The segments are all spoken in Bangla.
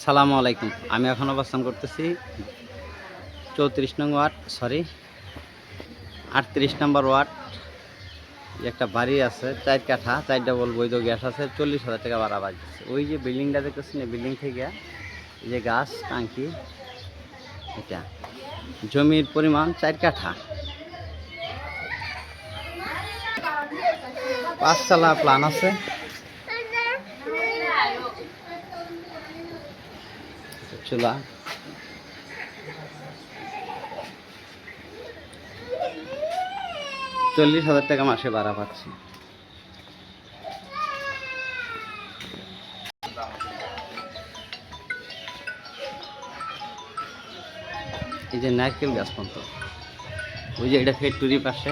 আসসালামু আলাইকুম। আমি এখন অবস্থান করতেছি 34 নং ওয়ার্ড, 38 নম্বর ওয়ার্ড। একটা বাড়ি আছে 4 কাঠা, 4 ডাবল বৈধ গ্যাস আছে, 40,000 টাকা ভাড়া বাজছে। ওই যে বিল্ডিংটা দেখতেছেন, এই বিল্ডিং থেকে এই যে গাছ টাঙ্কি, এটা জমির পরিমাণ 4 কাঠা, 5 তলা প্ল্যান আছে। চুলা, 40,000 টাকা মাসে ভাড়া পাচ্ছি। এই যে নারকেল গাছ পর্যন্ত, ওই যে এটা ফ্যাক্টরি পাশে,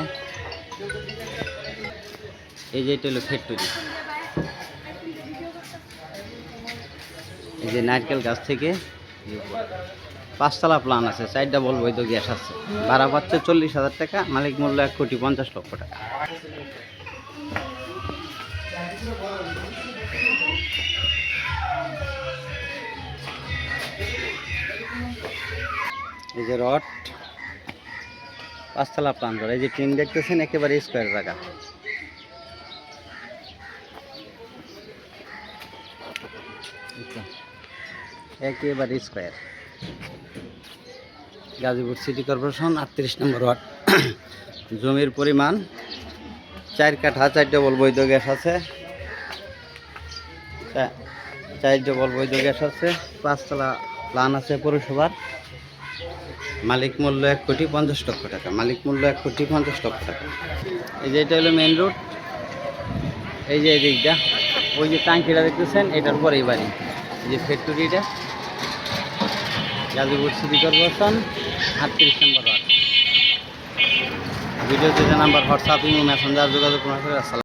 এই যে এটা হলো ফ্যাক্টরি। এই যে নারকেল গাছ থেকে 5 তলা প্ল্যান আছে, 4 ডাবল বৈধ গ্যাস আছে, ভাড়া পাচ্ছে 40,000 টাকা, মালিক মূল্য 1,50,00,000 টাকা। এই যে রড, 5 তলা প্ল্যান করে, এই যে টিন দেখতেছেন একেবারে স্কোয়ার জায়গা। একেবারে স্কোয়ার। গাজীপুর সিটি কর্পোরেশন 38 নম্বর ওয়ার্ড। জমির পরিমাণ 4 কাঠা, 4 ডাবল বৈধ গ্যাস আছে, 4 ডাবল বৈধ গ্যাস আছে, 5 তলা প্ল্যান আছে পৌরসভার। মালিক মূল্য 1,50,00,000 টাকা, মালিক মূল্য 1,50,00,000 টাকা। এই যে এটা হলো মেন রোড। এই যে এদিকটা, ওই যে টাঙ্কিটা দেখতেছেন, এটার পরেই বাড়ি। এই যে ফ্যাক্টরিটা, গাজীপুর সিটি কর্পোরেশন 38 নম্বর ওয়ার্ড। ভিডিওতে যে নাম্বার হোয়াটসঅ্যাপ, ইমো, মেসেঞ্জার যোগাযোগ করতে।